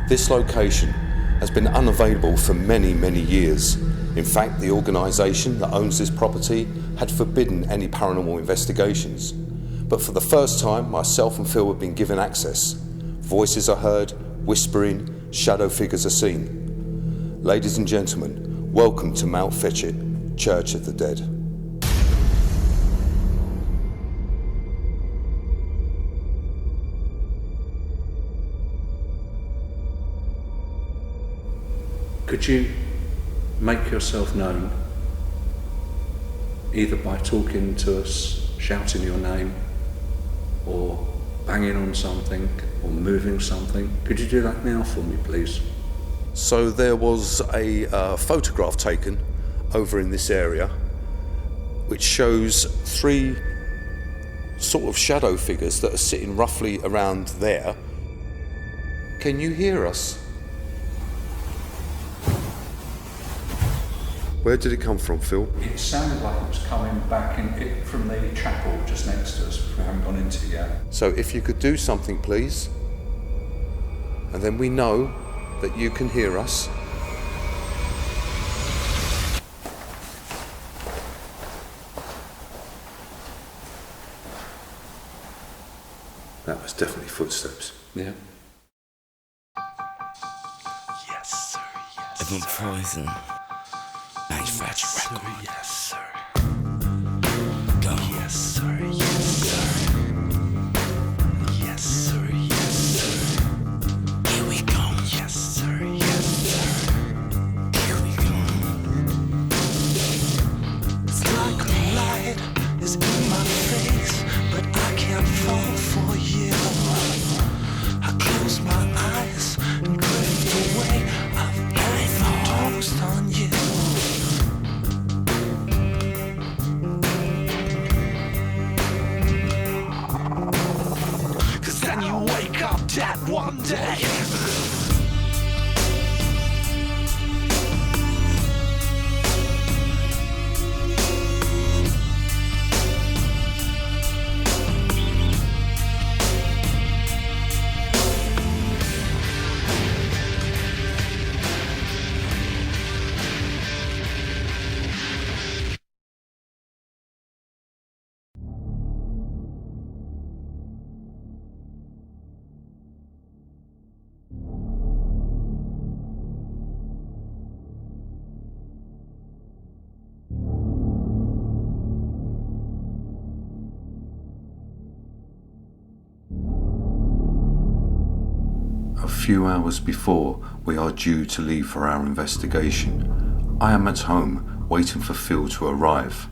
This location has been unavailable for many, many years. In fact, the organisation that owns this property had forbidden any paranormal investigations. But for the first time, myself and Phil have been given access. Voices are heard, whispering, shadow figures are seen. Ladies and gentlemen, welcome to Mountfitchet, Church of the Dead. Could you make yourself known, either by talking to us, shouting your name, or banging on something, or moving something? Could you do that now for me, please? So there was a photograph taken over in this area which shows three sort of shadow figures that are sitting roughly around there. Can you hear us? Where did it come from, Phil? It sounded like it was coming back from the chapel just next to us, which we haven't gone into yet. So if you could do something, please, and then we know that you can hear us. That was definitely footsteps. Yeah. Yes, sir. Yes. If I'm poison, manufacture record. Yes, sir. Go. Yes, sir. Yes, sir. Yes, sir. Yes, sir. Here we go. Yes, sir. Yes, sir. Here we go. It's like a light is in my face, but I can't fall for you. I close my eyes and drift away. I've overdosed on you. Cause then you wake up dead one day. A few hours before we are due to leave for our investigation, I am at home waiting for Phil to arrive,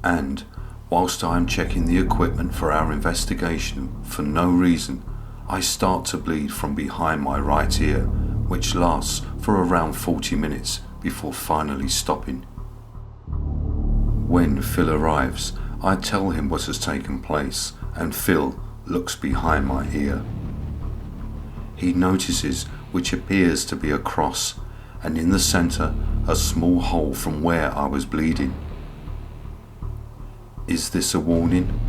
and whilst I am checking the equipment for our investigation, for no reason, I start to bleed from behind my right ear, which lasts for around 40 minutes before finally stopping. When Phil arrives, I tell him what has taken place, and Phil looks behind my ear. He notices which appears to be a cross, and in the centre a small hole from where I was bleeding. Is this a warning,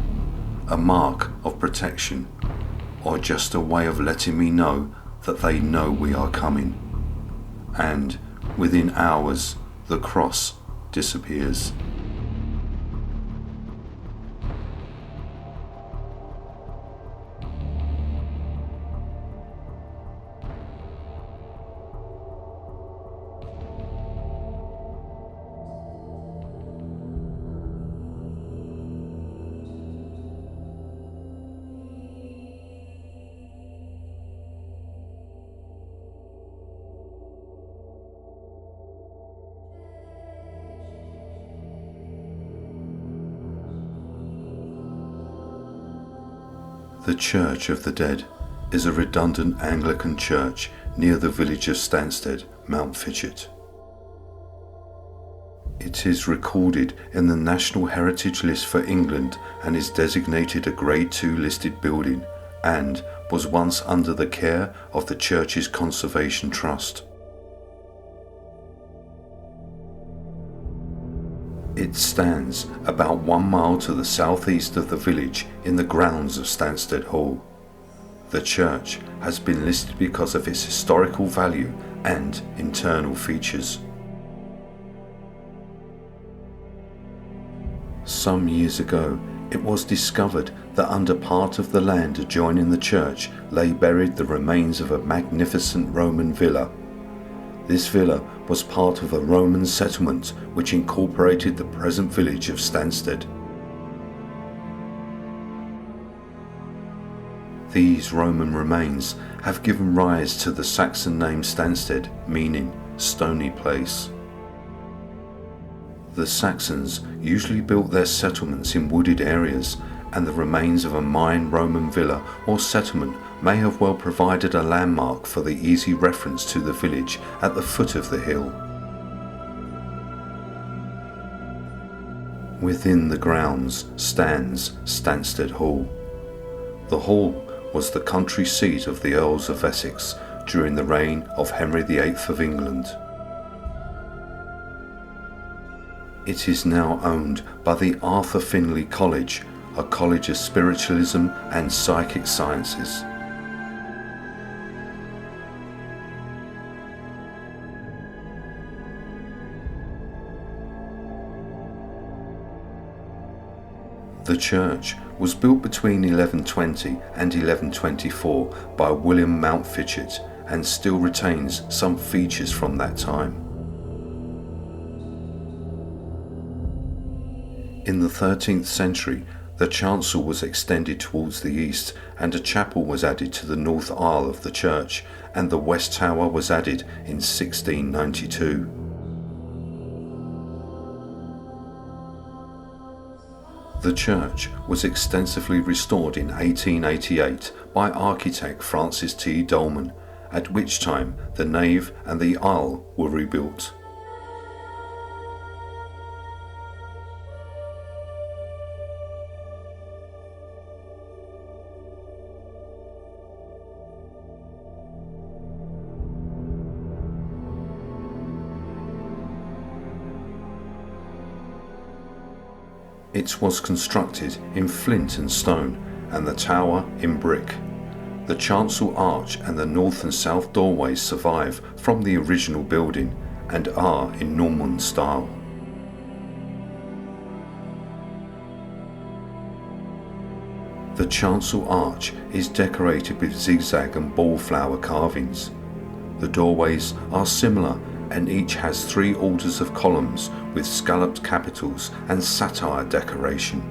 a mark of protection, or just a way of letting me know that they know we are coming? And within hours the cross disappears. The Church of the Dead is a redundant Anglican church near the village of Stansted, Mountfitchet. It is recorded in the National Heritage List for England and is designated a Grade 2 listed building, and was once under the care of the church's Conservation Trust. It stands about 1 mile to the southeast of the village in the grounds of Stansted Hall. The church has been listed because of its historical value and internal features. Some years ago, it was discovered that under part of the land adjoining the church lay buried the remains of a magnificent Roman villa. This villa was part of a Roman settlement which incorporated the present village of Stansted. These Roman remains have given rise to the Saxon name Stansted, meaning stony place. The Saxons usually built their settlements in wooded areas, and the remains of a mined Roman villa or settlement may have well provided a landmark for the easy reference to the village at the foot of the hill. Within the grounds stands Stansted Hall. The hall was the country seat of the Earls of Essex during the reign of Henry VIII of England. It is now owned by the Arthur Findlay College, a college of spiritualism and psychic sciences. The church was built between 1120 and 1124 by William Mountfitchet and still retains some features from that time. In the 13th century, the chancel was extended towards the east and a chapel was added to the north aisle of the church, and the west tower was added in 1692. The church was extensively restored in 1888 by architect Francis T. Dolman, at which time the nave and the aisle were rebuilt. It was constructed in flint and stone, and the tower in brick. The chancel arch and the north and south doorways survive from the original building and are in Norman style. The chancel arch is decorated with zigzag and ball flower carvings. The doorways are similar, and each has 3 orders of columns with scalloped capitals and satyr decoration.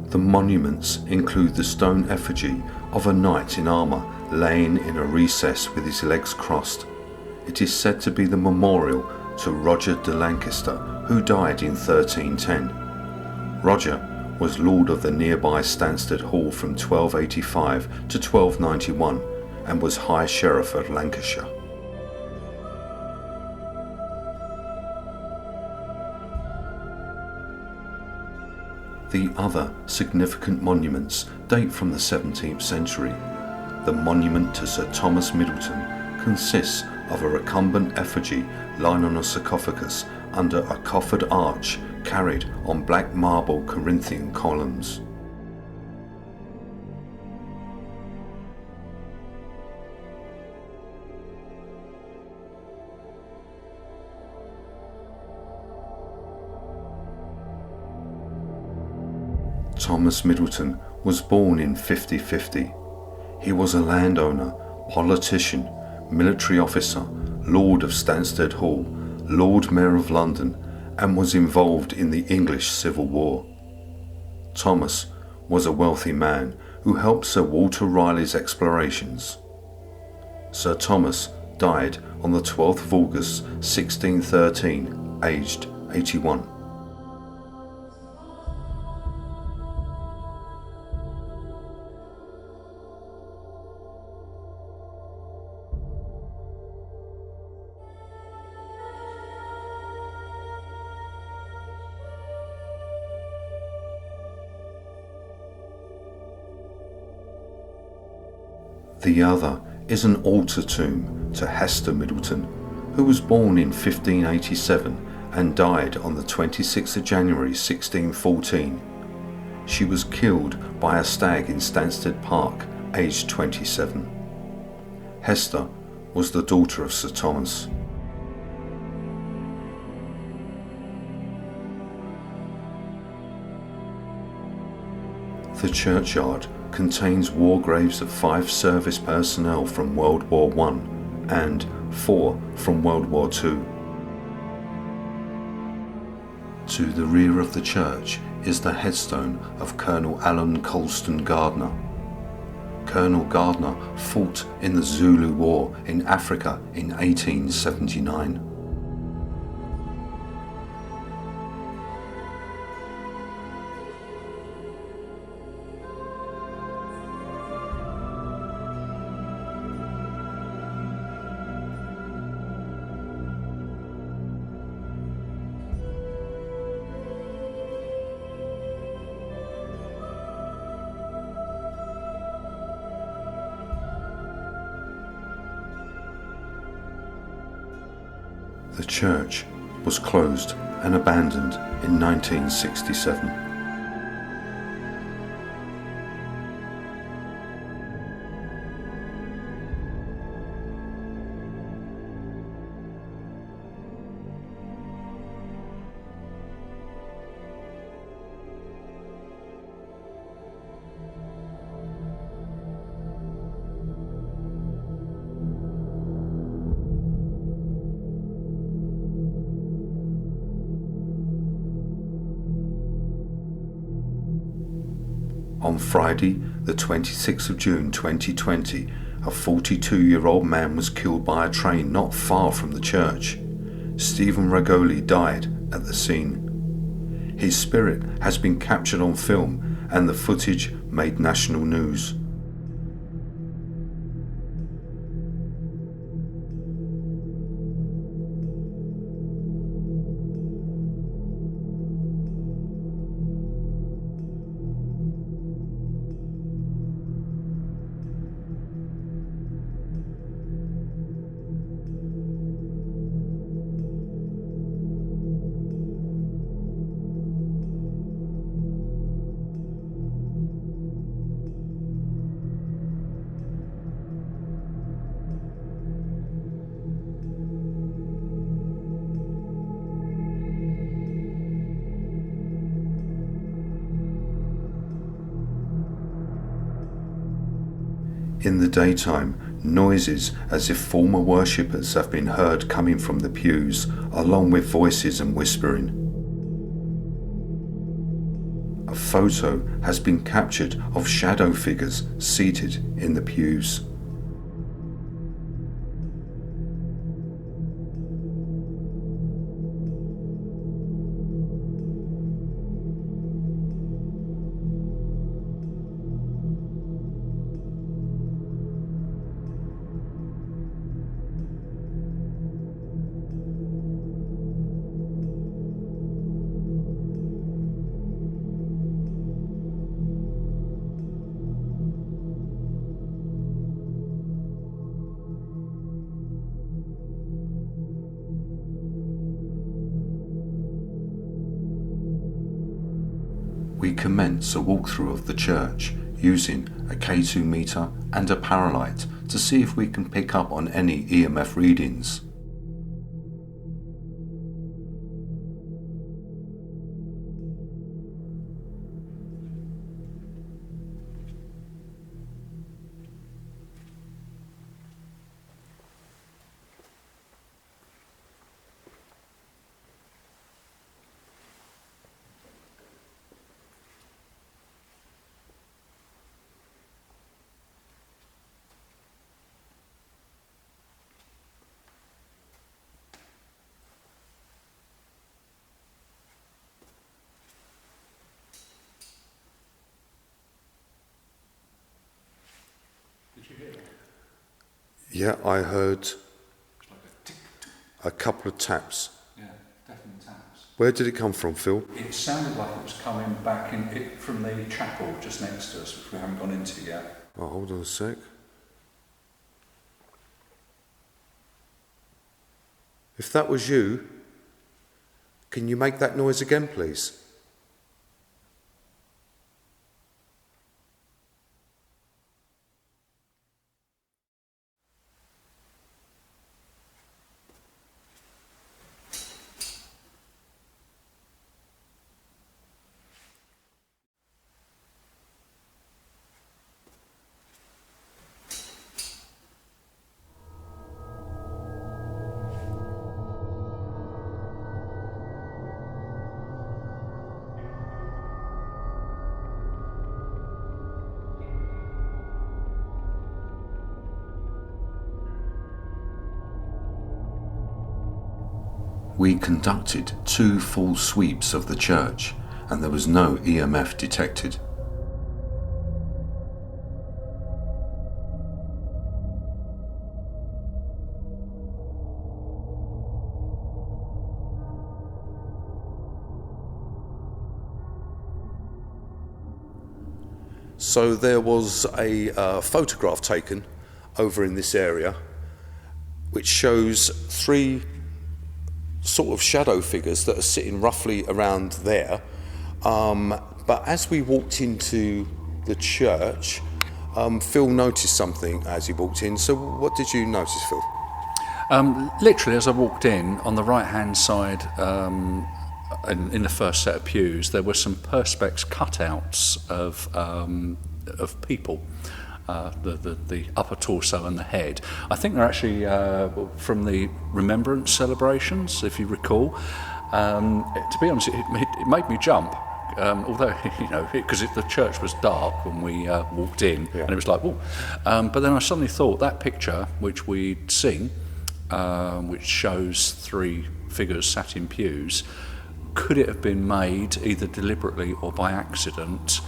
The monuments include the stone effigy of a knight in armour laying in a recess with his legs crossed. It is said to be the memorial to Roger de Lancaster, who died in 1310. Roger was lord of the nearby Stansted Hall from 1285 to 1291 and was High Sheriff of Lancashire. The other significant monuments date from the 17th century. The monument to Sir Thomas Middleton consists of a recumbent effigy lying on a sarcophagus under a coffered arch carried on black marble Corinthian columns. Thomas Middleton was born in 5050. He was a landowner, politician, military officer, Lord of Stansted Hall, Lord Mayor of London, and was involved in the English Civil War. Thomas was a wealthy man who helped Sir Walter Raleigh's explorations. Sir Thomas died on the 12th of August 1613, aged 81. The other is an altar tomb to Hester Middleton, who was born in 1587 and died on the 26th of January 1614. She was killed by a stag in Stansted Park, aged 27. Hester was the daughter of Sir Thomas. The churchyard contains war graves of 5 service personnel from World War I and 4 from World War II. To the rear of the church is the headstone of Colonel Alan Colston Gardner. Colonel Gardner fought in the Zulu War in Africa in 1879. The church was closed and abandoned in 1967. On Friday, the 26th of June 2020, a 42-year-old man was killed by a train not far from the church. Stephen Ragoli died at the scene. His spirit has been captured on film and the footage made national news. In the daytime, noises as if former worshippers have been heard coming from the pews, along with voices and whispering. A photo has been captured of shadow figures seated in the pews. We commence a walkthrough of the church using a K2 meter and a paralight to see if we can pick up on any EMF readings. Yeah, I heard a couple of taps. Yeah, definitely taps. Where did it come from, Phil? It sounded like it was coming back from the chapel just next to us, which we haven't gone into yet. Oh, hold on a sec. If that was you, Can you make that noise again, please? We conducted 2 full sweeps of the church, and there was no EMF detected. So there was a photograph taken over in this area which shows 3 sort of shadow figures that are sitting roughly around there. But as we walked into the church, Phil noticed something as he walked in. So what did you notice, Phil? Literally, as I walked in, on the right-hand side, in the first set of pews, there were some perspex cutouts of people. The upper torso and the head. I think they're actually from the Remembrance celebrations, if you recall. To be honest, it made me jump. Although, because the church was dark when we walked in, and it was like, whoa. But then I suddenly thought that picture, which we'd seen, which shows 3 figures sat in pews, could it have been made either deliberately or by accident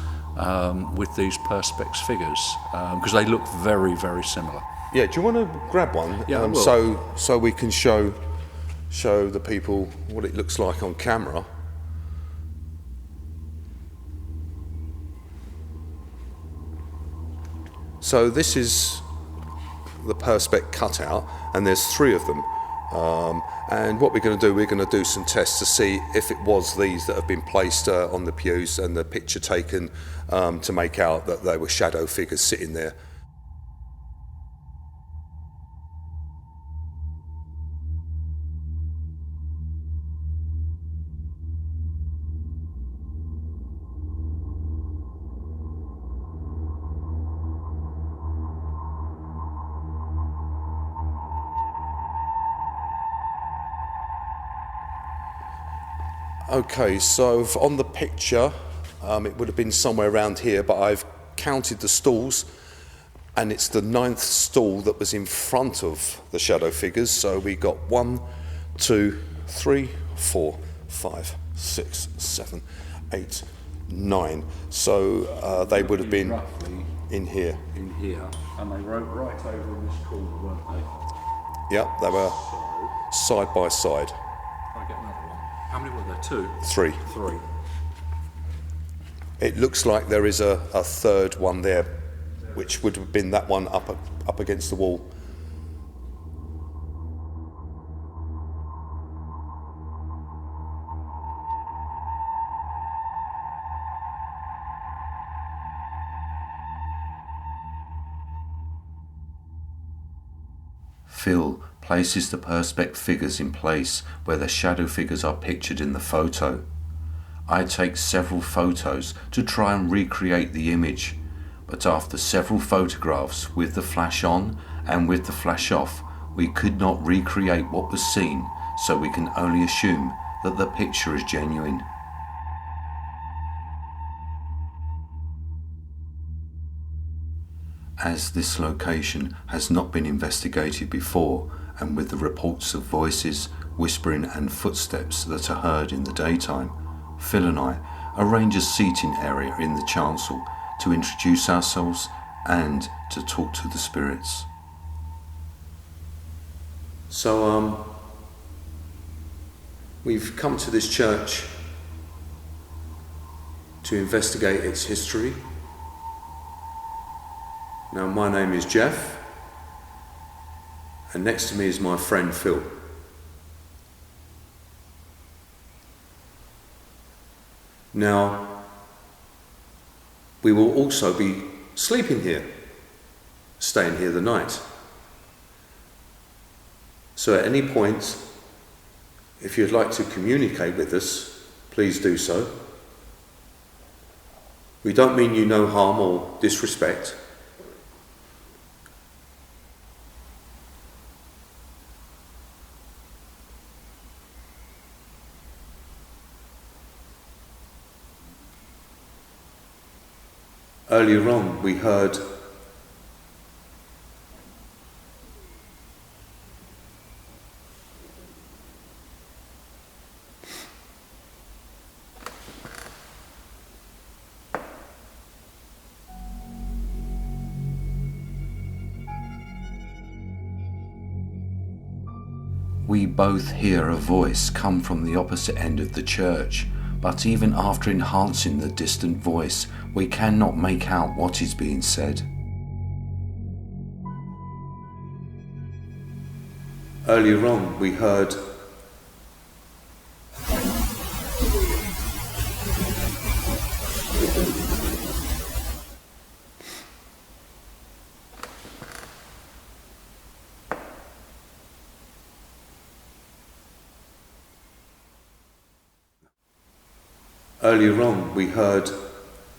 with these perspex figures? Because they look very, very similar. Yeah, do you want to grab one? Yeah, I will. So we can show the people what it looks like on camera. So this is the perspex cutout, and there's 3 of them. And what we're going to do some tests to see if it was these that have been placed on the pews and the picture taken to make out that they were shadow figures sitting there. Okay, so on the picture, it would have been somewhere around here, but I've counted the stalls, and it's the 9th stall that was in front of the shadow figures. So we got 1, 2, 3, 4, 5, 6, 7, 8, 9. So they would have been roughly in here. In here, and they wrote right over in this corner, weren't they? Yep, they were side by side. I get another one. How many were there? 2? 3. 3. It looks like there is a 3rd one there, which would have been that one up against the wall. Phil places the perspex figures in place where the shadow figures are pictured in the photo. I take several photos to try and recreate the image, but after several photographs with the flash on and with the flash off, we could not recreate what was seen, so we can only assume that the picture is genuine. As this location has not been investigated before, and with the reports of voices, whispering and footsteps that are heard in the daytime, Phil and I arrange a seating area in the chancel to introduce ourselves and to talk to the spirits. So, we've come to this church to investigate its history. Now, my name is Jeff, and next to me is my friend Phil. Now, we will also be sleeping here, staying here the night. So at any point, if you'd like to communicate with us, please do so. We don't mean you no harm or disrespect. Earlier on, we heard we both hear a voice come from the opposite end of the church, but even after enhancing the distant voice, we cannot make out what is being said. Earlier on, we heard It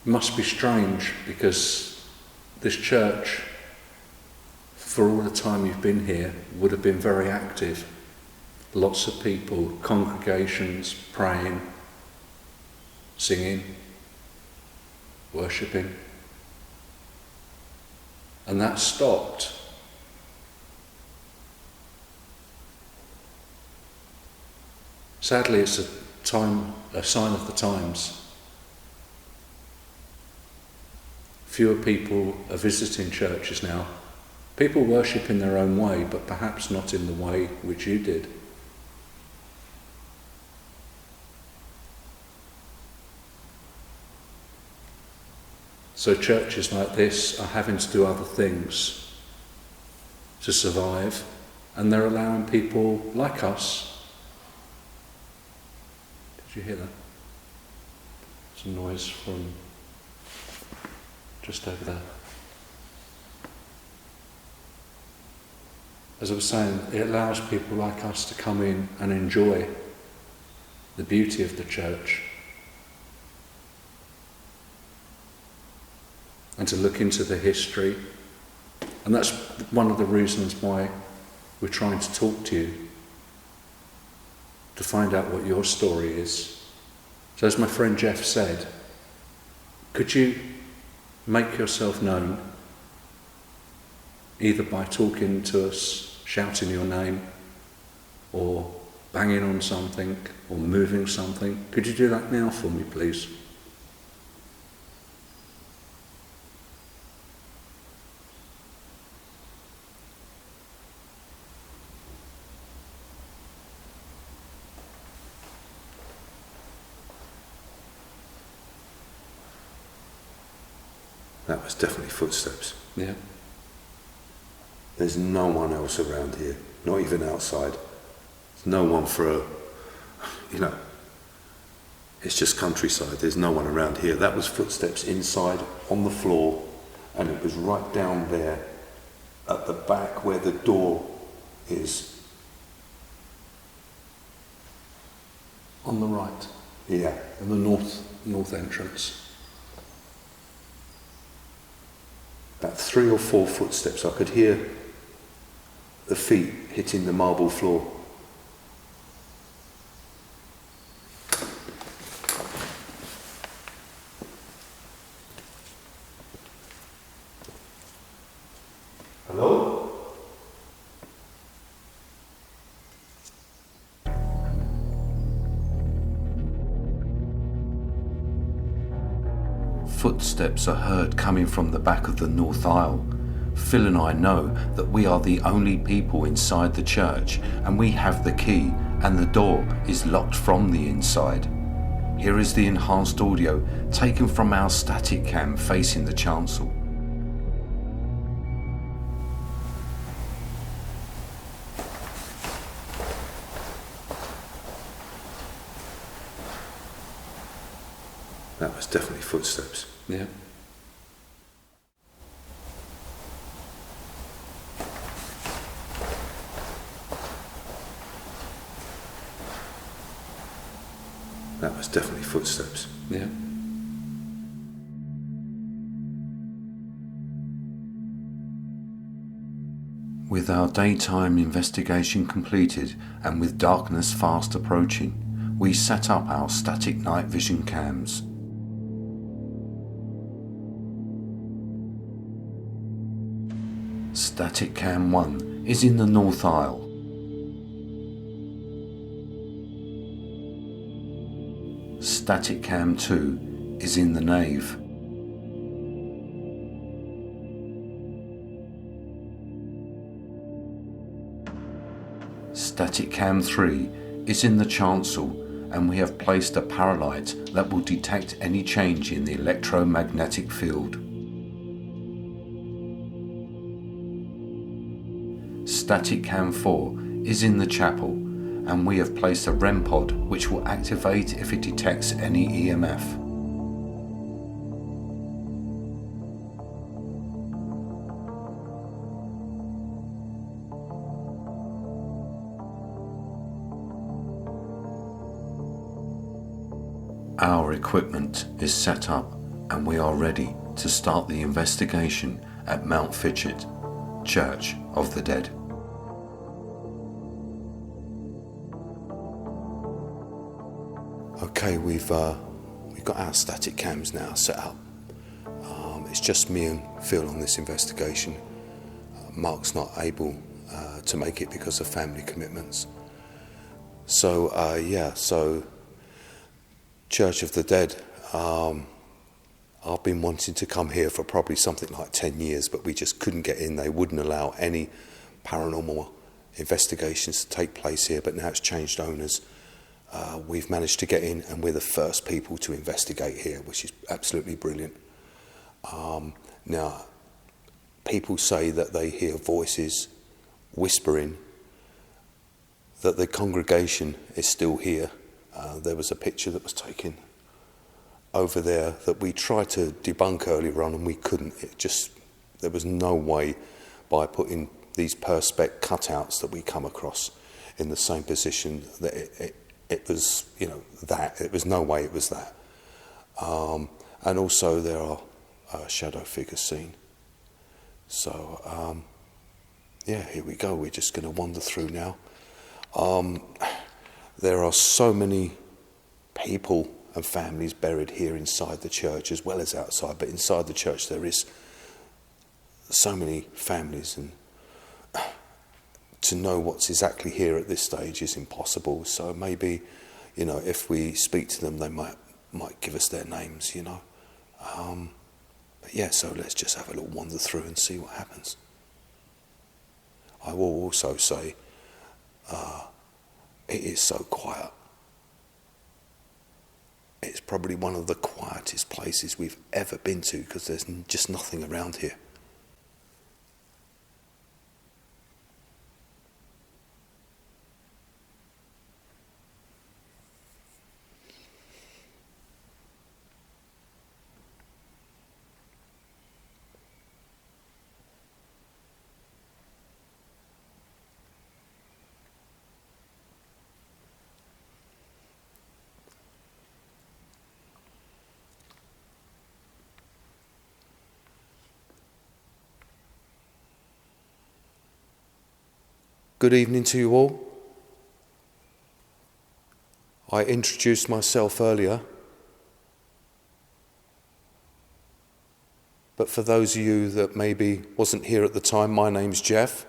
must be strange, because this church, for all the time you've been here, would have been very active. Lots of people, congregations, praying, singing, worshipping. And that stopped. Sadly, it's a sign of the times. Fewer people are visiting churches now. People worship in their own way, but perhaps not in the way which you did. So churches like this are having to do other things to survive, and they're allowing people like us. Did you hear that? Some noise from just over there. As I was saying, it allows people like us to come in and enjoy the beauty of the church and to look into the history. And that's one of the reasons why we're trying to talk to you, to find out what your story is. So as my friend Jeff said, could you make yourself known, either by talking to us, shouting your name, or banging on something, or moving something? Could you do that now for me, please? That was definitely footsteps. Yeah. There's no one else around here, not even outside. There's no one for it's just countryside. There's no one around here. That was footsteps inside on the floor, and it was right down there at the back where the door is. On the right, Yeah. in the north entrance. About 3 or 4 footsteps. I could hear the feet hitting the marble floor. Hello? Footsteps are heard coming from the back of the north aisle. Phil and I know that we are the only people inside the church, and we have the key, and the door is locked from the inside. Here is the enhanced audio taken from our static cam facing the chancel. That was definitely footsteps. Yeah. That was definitely footsteps. Yeah. With our daytime investigation completed and with darkness fast approaching, we set up our static night vision cams. Static cam 1 is in the north aisle. Static cam 2 is in the nave. Static cam 3 is in the chancel, and we have placed a paralight that will detect any change in the electromagnetic field. Static cam 4 is in the chapel, and we have placed a REM pod which will activate if it detects any EMF. Our equipment is set up and we are ready to start the investigation at Mountfitchet, Church of the Dead. Okay, we've got our static cams now set up. It's just me and Phil on this investigation. Mark's not able to make it because of family commitments. So Church of the Dead. I've been wanting to come here for probably something like 10 years, but we just couldn't get in. They wouldn't allow any paranormal investigations to take place here, but now it's changed owners. We've managed to get in, and we're the first people to investigate here, which is absolutely brilliant. Now, people say that they hear voices whispering, that the congregation is still here. There was a picture that was taken over there that we tried to debunk earlier on, and we couldn't. There was no way, by putting these perspex cutouts that we come across in the same position, that it was, that. There was no way it was that. And also there are shadow figures seen. So, here we go. We're just going to wander through now. There are so many people and families buried here inside the church as well as outside, but inside the church there is so many families, and to know what's exactly here at this stage is impossible. So maybe, if we speak to them, they might give us their names, so let's just have a little wander through and see what happens. I will also say, it is so quiet. It's probably one of the quietest places we've ever been to, because there's just nothing around here. Good evening to you all. I introduced myself earlier, but for those of you that maybe wasn't here at the time, my name's Jeff,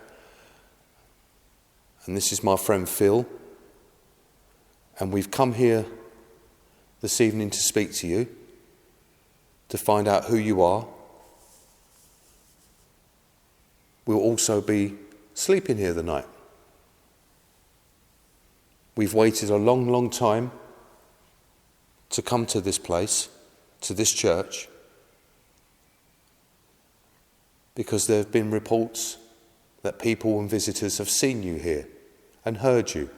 and this is my friend Phil, and we've come here this evening to speak to you, to find out who you are, will also be sleeping here the night. We've waited a long, long time to come to this place, to this church, because there have been reports that people and visitors have seen you here and heard you.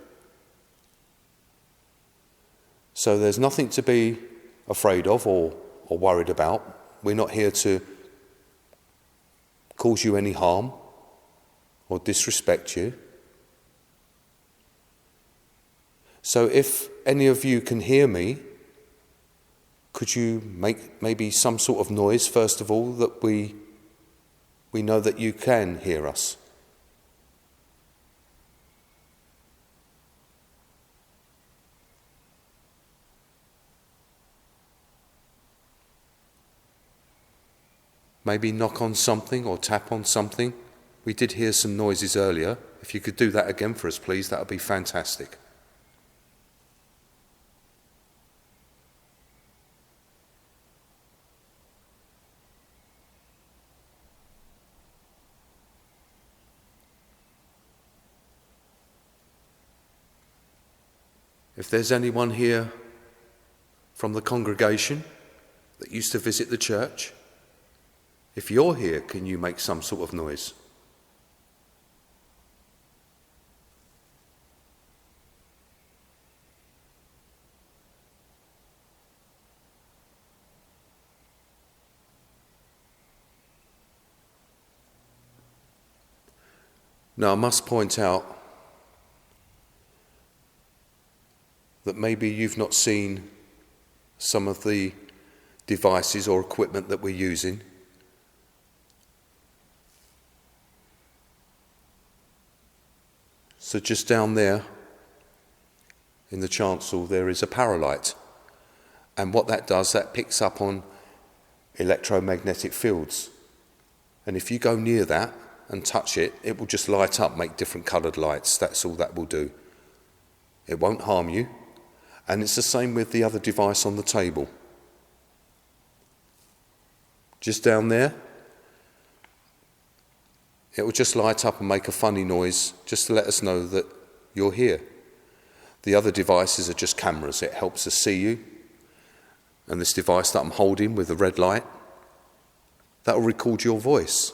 So there's nothing to be afraid of or worried about. We're not here to cause you any harm or disrespect you. So if any of you can hear me, could you make maybe some sort of noise, first of all, that we know that you can hear us? Maybe knock on something or tap on something. We did hear some noises earlier. If you could do that again for us, please, that would be fantastic. If there's anyone here from the congregation that used to visit the church, if you're here, can you make some sort of noise? Now, I must point out that maybe you've not seen some of the devices or equipment that we're using. So just down there in the chancel there is a paralight, and what that does, that picks up on electromagnetic fields, and if you go near that and touch it, it will just light up, make different coloured lights. That's all that will do. It won't harm you, and it's the same with the other device on the table. Just down there, it will just light up and make a funny noise just to let us know that you're here. The other devices are just cameras. It helps us see you. And this device that I'm holding with the red light, that will record your voice.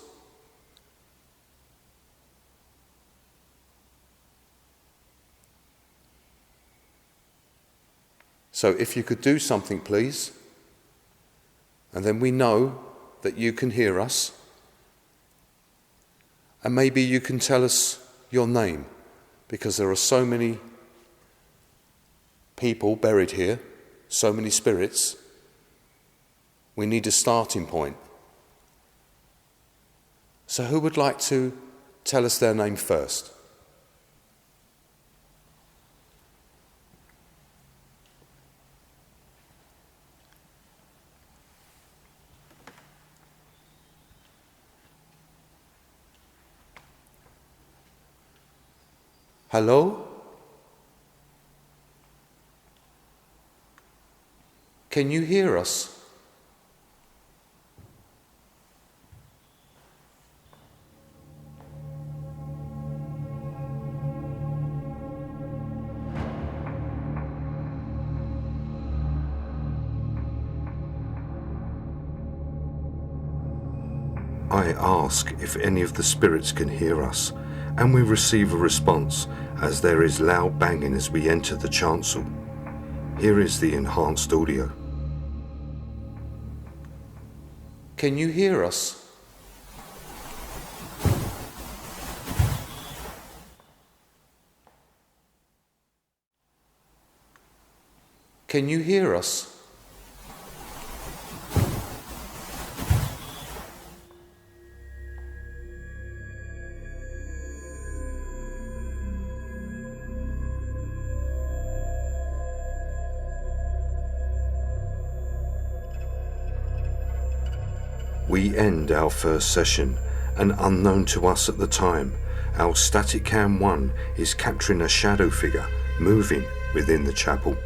So if you could do something, please, and then we know that you can hear us. And maybe you can tell us your name, because there are so many people buried here, so many spirits. We need a starting point. So who would like to tell us their name first? Hello? Can you hear us? I ask if any of the spirits can hear us, and we receive a response as there is loud banging as we enter the chancel. Here is the enhanced audio. Can you hear us? Can you hear us? We end our first session, and unknown to us at the time, our static cam 1 is capturing a shadow figure moving within the chapel.